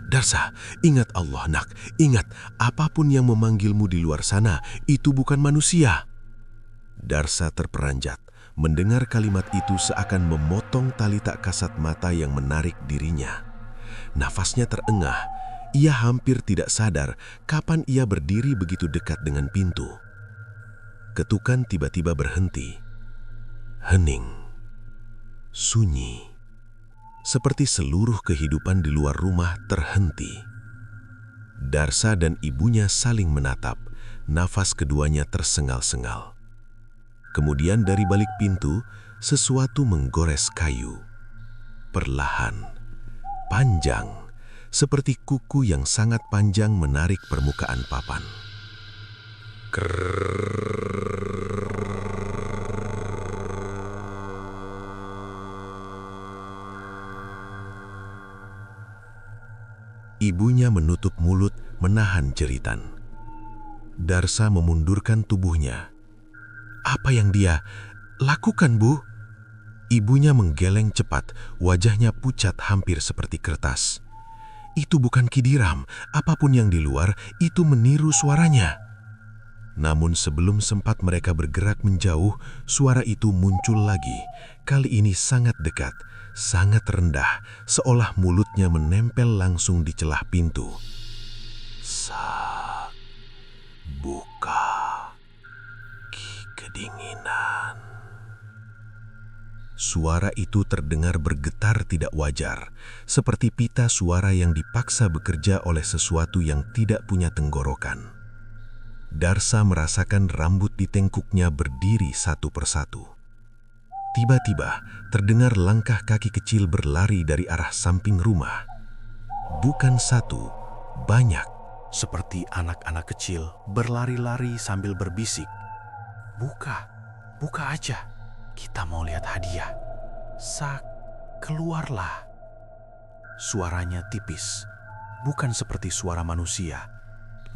"Darsa, ingat Allah, nak, ingat, apapun yang memanggilmu di luar sana, itu bukan manusia." Darsa terperanjat. Mendengar kalimat itu seakan memotong tali tak kasat mata yang menarik dirinya. Nafasnya terengah, ia hampir tidak sadar kapan ia berdiri begitu dekat dengan pintu. Ketukan tiba-tiba berhenti. Hening. Sunyi. Seperti seluruh kehidupan di luar rumah terhenti. Darsa dan ibunya saling menatap, nafas keduanya tersengal-sengal. Kemudian dari balik pintu, sesuatu menggores kayu. Perlahan, panjang, seperti kuku yang sangat panjang menarik permukaan papan. Ibunya menutup mulut, menahan jeritan. Darsa memundurkan tubuhnya. "Apa yang dia lakukan, Bu?" Ibunya menggeleng cepat, wajahnya pucat hampir seperti kertas. "Itu bukan Kidiram, apapun yang di luar, itu meniru suaranya." Namun sebelum sempat mereka bergerak menjauh, suara itu muncul lagi. Kali ini sangat dekat, sangat rendah, seolah mulutnya menempel langsung di celah pintu. "Sak, buka. Kedinginan." Suara itu terdengar bergetar tidak wajar, seperti pita suara yang dipaksa bekerja oleh sesuatu yang tidak punya tenggorokan. Darsa merasakan rambut di tengkuknya berdiri satu persatu. Tiba-tiba terdengar langkah kaki kecil berlari dari arah samping rumah. Bukan satu, banyak. Seperti anak-anak kecil berlari-lari sambil berbisik, "Buka, buka aja. Kita mau lihat hadiah. Sak, keluarlah." Suaranya tipis, bukan seperti suara manusia.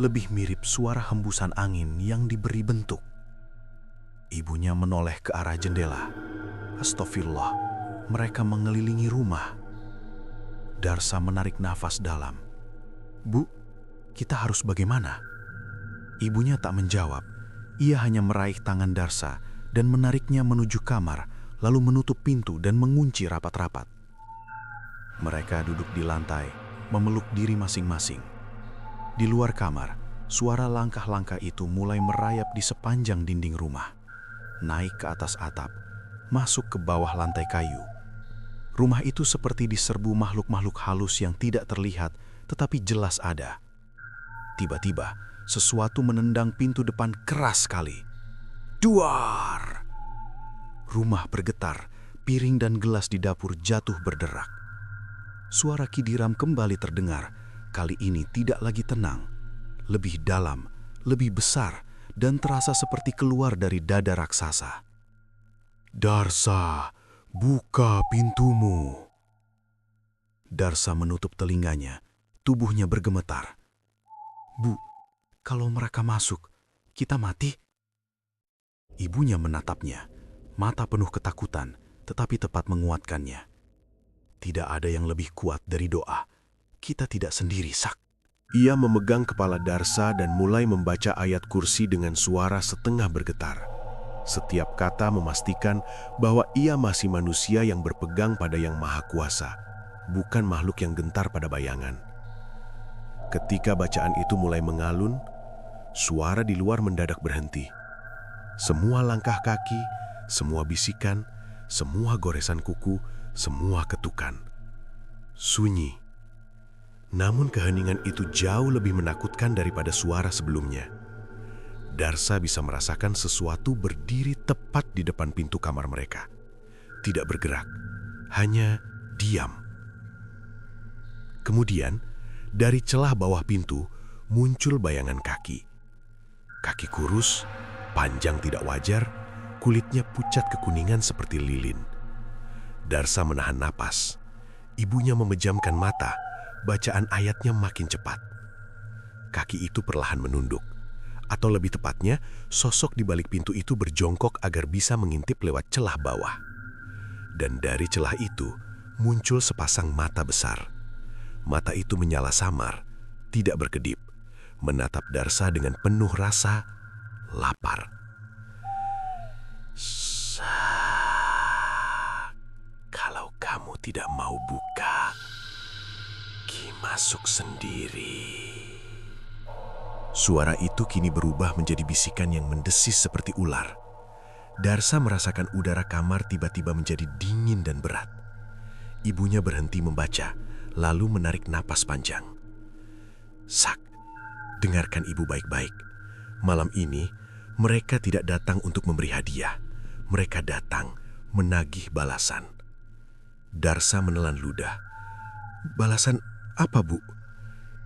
Lebih mirip suara hembusan angin yang diberi bentuk. Ibunya menoleh ke arah jendela. Astagfirullah, mereka mengelilingi rumah. Darsa menarik nafas dalam. "Bu, kita harus bagaimana?" Ibunya tak menjawab. Ia hanya meraih tangan Darsa dan menariknya menuju kamar, lalu menutup pintu dan mengunci rapat-rapat. Mereka duduk di lantai, memeluk diri masing-masing. Di luar kamar, suara langkah-langkah itu mulai merayap di sepanjang dinding rumah, naik ke atas atap, masuk ke bawah lantai kayu. Rumah itu seperti diserbu makhluk-makhluk halus yang tidak terlihat, tetapi jelas ada. Tiba-tiba, sesuatu menendang pintu depan keras sekali. Duar! Rumah bergetar, piring dan gelas di dapur jatuh berderak. Suara Kidiram kembali terdengar, kali ini tidak lagi tenang, lebih dalam, lebih besar, dan terasa seperti keluar dari dada raksasa. "Darsa, buka pintumu." Darsa menutup telinganya, tubuhnya bergemetar. "Bu, kalau mereka masuk, kita mati?" Ibunya menatapnya, mata penuh ketakutan, tetapi tepat menguatkannya. Tidak ada yang lebih kuat dari doa. Kita tidak sendiri, Sak. Ia memegang kepala Darsa dan mulai membaca ayat kursi dengan suara setengah bergetar. Setiap kata memastikan bahwa ia masih manusia yang berpegang pada Yang Maha Kuasa, bukan makhluk yang gentar pada bayangan. Ketika bacaan itu mulai mengalun, suara di luar mendadak berhenti. Semua langkah kaki, semua bisikan, semua goresan kuku, semua ketukan. Sunyi. Namun keheningan itu jauh lebih menakutkan daripada suara sebelumnya. Darsa bisa merasakan sesuatu berdiri tepat di depan pintu kamar mereka. Tidak bergerak, hanya diam. Kemudian, dari celah bawah pintu muncul bayangan kaki. Kaki kurus, panjang tidak wajar, kulitnya pucat kekuningan seperti lilin. Darsa menahan napas. Ibunya memejamkan mata. Bacaan ayatnya makin cepat. Kaki itu perlahan menunduk. Atau lebih tepatnya, sosok di balik pintu itu berjongkok agar bisa mengintip lewat celah bawah. Dan dari celah itu, muncul sepasang mata besar. Mata itu menyala samar, tidak berkedip, menatap Darsa dengan penuh rasa lapar. Kalau kamu tidak mau buka, Ki masuk sendiri. Suara itu kini berubah menjadi bisikan yang mendesis seperti ular. Darsa merasakan udara kamar tiba-tiba menjadi dingin dan berat. Ibunya berhenti membaca, lalu menarik napas panjang. Sak, dengarkan ibu baik-baik. Malam ini, mereka tidak datang untuk memberi hadiah. Mereka datang menagih balasan. Darsa menelan ludah. Balasan apa, Bu?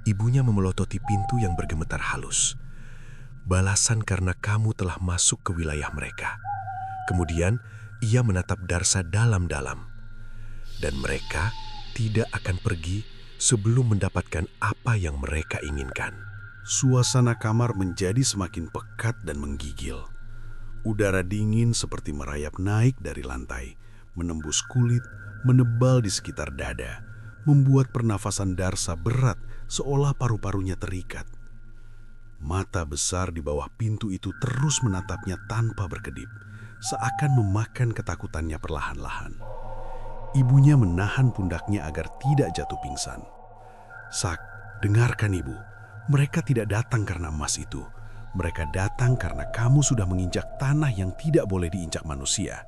Ibunya memelototi pintu yang bergemetar halus. Balasan karena kamu telah masuk ke wilayah mereka. Kemudian, ia menatap Darsa dalam-dalam. Dan mereka tidak akan pergi sebelum mendapatkan apa yang mereka inginkan. Suasana kamar menjadi semakin pekat dan menggigil. Udara dingin seperti merayap naik dari lantai, menembus kulit, menebal di sekitar dada, membuat pernafasan Darsa berat seolah paru-parunya terikat. Mata besar di bawah pintu itu terus menatapnya tanpa berkedip, seakan memakan ketakutannya perlahan-lahan. Ibunya menahan pundaknya agar tidak jatuh pingsan. Sak, dengarkan ibu. Mereka tidak datang karena emas itu. Mereka datang karena kamu sudah menginjak tanah yang tidak boleh diinjak manusia.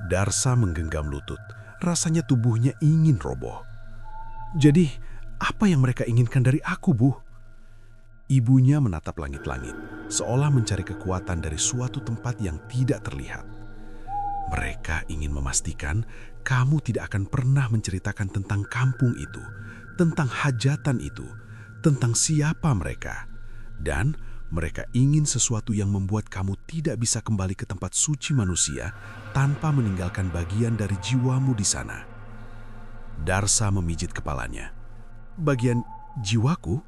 Darsa menggenggam lutut. Rasanya tubuhnya ingin roboh. Jadi, apa yang mereka inginkan dari aku, Bu? Ibunya menatap langit-langit, seolah mencari kekuatan dari suatu tempat yang tidak terlihat. Mereka ingin memastikan kamu tidak akan pernah menceritakan tentang kampung itu, tentang hajatan itu, tentang siapa mereka. Dan mereka ingin sesuatu yang membuat kamu tidak bisa kembali ke tempat suci manusia tanpa meninggalkan bagian dari jiwamu di sana. Darsa memijit kepalanya. Bagian jiwaku?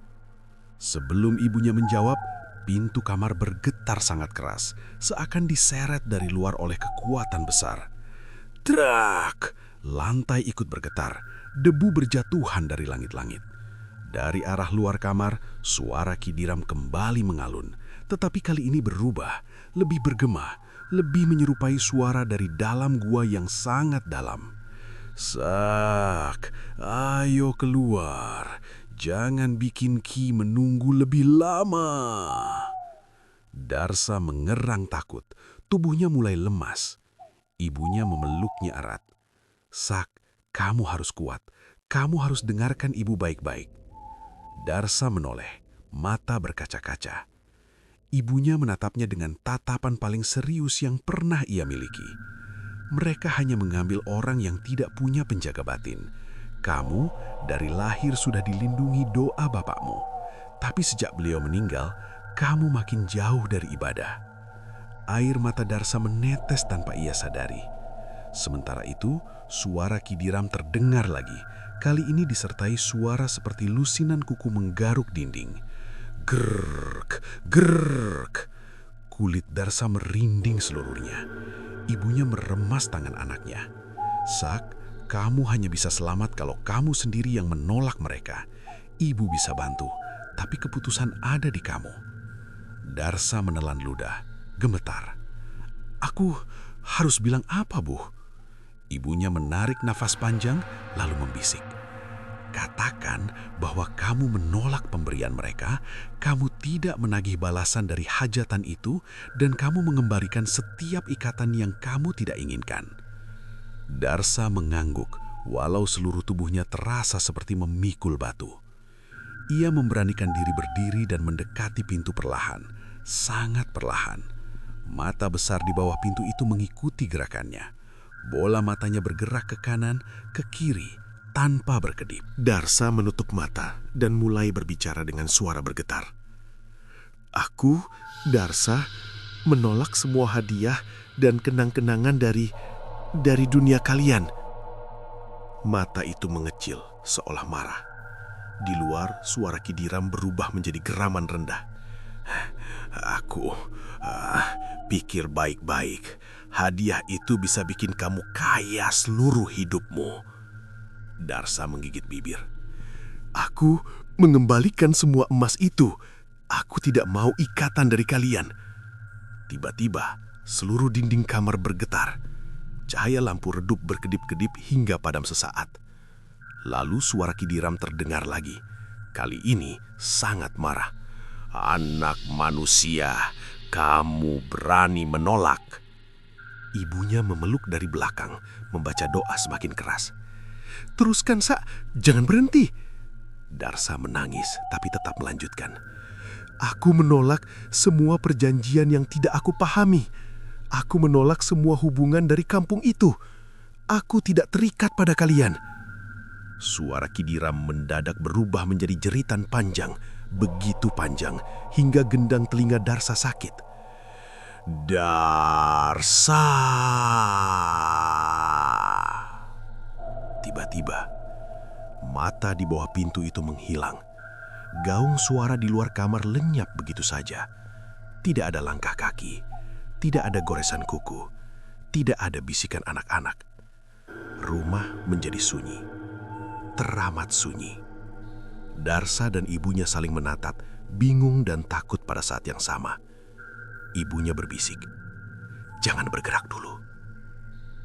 Sebelum ibunya menjawab, pintu kamar bergetar sangat keras, seakan diseret dari luar oleh kekuatan besar. Drak! Lantai ikut bergetar, debu berjatuhan dari langit-langit. Dari arah luar kamar, suara Ki Diram kembali mengalun, tetapi kali ini berubah, lebih bergema, lebih menyerupai suara dari dalam gua yang sangat dalam. Sak, ayo keluar. Jangan bikin Ki menunggu lebih lama. Darsa mengerang takut. Tubuhnya mulai lemas. Ibunya memeluknya erat. Sak, kamu harus kuat. Kamu harus dengarkan ibu baik-baik. Darsa menoleh, mata berkaca-kaca. Ibunya menatapnya dengan tatapan paling serius yang pernah ia miliki. Mereka hanya mengambil orang yang tidak punya penjaga batin. Kamu dari lahir sudah dilindungi doa bapakmu. Tapi sejak beliau meninggal, kamu makin jauh dari ibadah. Air mata Darsa menetes tanpa ia sadari. Sementara itu, suara Ki Diram terdengar lagi. Kali ini disertai suara seperti lusinan kuku menggaruk dinding. Grrrk, grrrk. Kulit Darsa merinding seluruhnya. Ibunya meremas tangan anaknya. Sak, Kamu hanya bisa selamat kalau kamu sendiri yang menolak mereka. Ibu bisa bantu, tapi keputusan ada di kamu. Darsa menelan ludah, gemetar. Aku harus bilang apa, Bu? Ibunya menarik nafas panjang lalu membisik. Katakan bahwa kamu menolak pemberian mereka, kamu tidak menagih balasan dari hajatan itu, dan kamu mengembalikan setiap ikatan yang kamu tidak inginkan. Darsa mengangguk, walau seluruh tubuhnya terasa seperti memikul batu. Ia memberanikan diri berdiri dan mendekati pintu perlahan, sangat perlahan. Mata besar di bawah pintu itu mengikuti gerakannya. Bola matanya bergerak ke kanan, ke kiri, tanpa berkedip. Darsa menutup mata dan mulai berbicara dengan suara bergetar. Aku, Darsa, menolak semua hadiah dan kenang-kenangan dari dunia kalian. Mata itu mengecil seolah marah. Di luar, suara Kidiram berubah menjadi geraman rendah. Aku pikir baik-baik. Hadiah itu bisa bikin kamu kaya seluruh hidupmu. Darsa menggigit bibir. Aku mengembalikan semua emas itu. Aku tidak mau ikatan dari kalian. Tiba-tiba, seluruh dinding kamar bergetar. Cahaya lampu redup berkedip-kedip hingga padam sesaat. Lalu suara Kidiram terdengar lagi. Kali ini sangat marah. Anak manusia, kamu berani menolak. Ibunya memeluk dari belakang, membaca doa semakin keras. Teruskan, Sa, jangan berhenti. Darsa menangis, tapi tetap melanjutkan. Aku menolak semua perjanjian yang tidak aku pahami. Aku menolak semua hubungan dari kampung itu. Aku tidak terikat pada kalian. Suara Kidiram mendadak berubah menjadi jeritan panjang, begitu panjang, hingga gendang telinga Darsa sakit. Darsa! Tiba-tiba, mata di bawah pintu itu menghilang. Gaung suara di luar kamar lenyap begitu saja. Tidak ada langkah kaki, tidak ada goresan kuku, tidak ada bisikan anak-anak. Rumah menjadi sunyi, teramat sunyi. Darsa dan ibunya saling menatap, bingung dan takut pada saat yang sama. Ibunya berbisik, "Jangan bergerak dulu."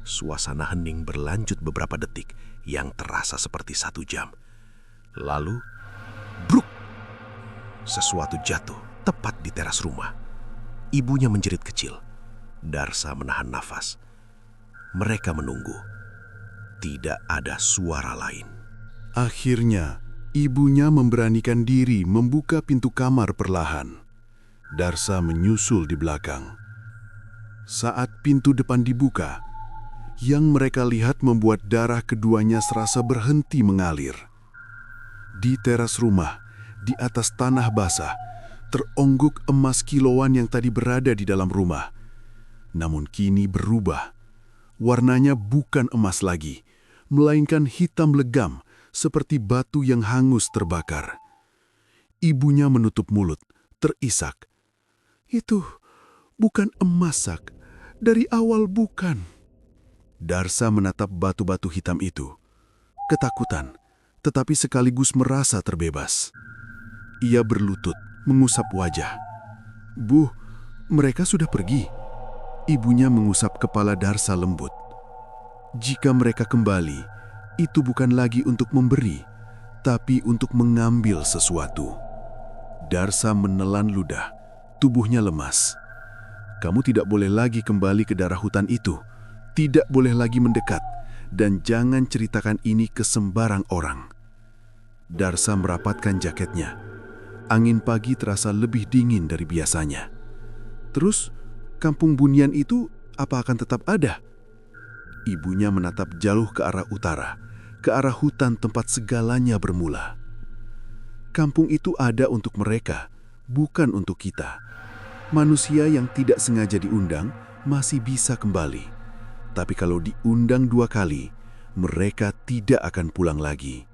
Suasana hening berlanjut beberapa detik yang terasa seperti 1 jam. Lalu, bruk! Sesuatu jatuh tepat di teras rumah. Ibunya menjerit kecil. Darsa menahan nafas. Mereka menunggu. Tidak ada suara lain. Akhirnya, ibunya memberanikan diri membuka pintu kamar perlahan. Darsa menyusul di belakang. Saat pintu depan dibuka, yang mereka lihat membuat darah keduanya serasa berhenti mengalir. Di teras rumah, di atas tanah basah, terongguk emas kiloan yang tadi berada di dalam rumah. Namun kini berubah. Warnanya bukan emas lagi, melainkan hitam legam seperti batu yang hangus terbakar. Ibunya menutup mulut, terisak. "Itu bukan emas, Sak. Dari awal bukan." Darsa menatap batu-batu hitam itu. Ketakutan, tetapi sekaligus merasa terbebas. Ia berlutut, mengusap wajah. "Bu, mereka sudah pergi." Ibunya mengusap kepala Darsa lembut. Jika mereka kembali, itu bukan lagi untuk memberi, tapi untuk mengambil sesuatu. Darsa menelan ludah, tubuhnya lemas. "Kamu tidak boleh lagi kembali ke daerah hutan itu, tidak boleh lagi mendekat, dan jangan ceritakan ini ke sembarang orang." Darsa merapatkan jaketnya. Angin pagi terasa lebih dingin dari biasanya. "Terus, kampung Bunian itu apa akan tetap ada?" Ibunya menatap jauh ke arah utara, ke arah hutan tempat segalanya bermula. "Kampung itu ada untuk mereka, bukan untuk kita. Manusia yang tidak sengaja diundang masih bisa kembali. Tapi kalau diundang 2 kali, mereka tidak akan pulang lagi."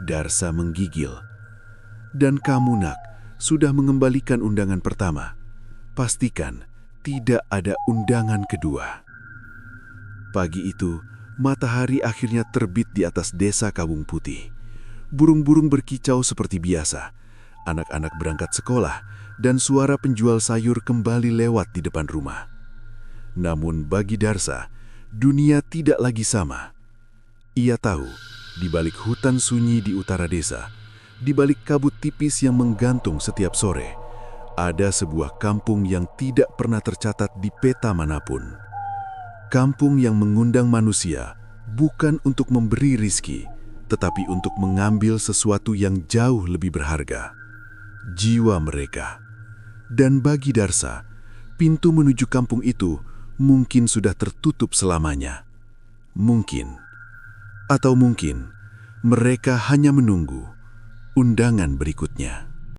Darsa menggigil. "Dan kamu, Nak, sudah mengembalikan undangan pertama. Pastikan tidak ada undangan kedua." Pagi itu, Matahari akhirnya terbit di atas desa Kawung Putih. Burung-burung berkicau seperti biasa. Anak-anak berangkat sekolah dan suara penjual sayur kembali lewat di depan rumah. Namun bagi Darsa, dunia tidak lagi sama. Ia tahu, di balik hutan sunyi di utara desa, di balik kabut tipis yang menggantung setiap sore, ada sebuah kampung yang tidak pernah tercatat di peta manapun. Kampung yang mengundang manusia bukan untuk memberi rizki, tetapi untuk mengambil sesuatu yang jauh lebih berharga, jiwa mereka. Dan bagi Darsa, pintu menuju kampung itu mungkin sudah tertutup selamanya. Mungkin, atau mungkin mereka hanya menunggu undangan berikutnya.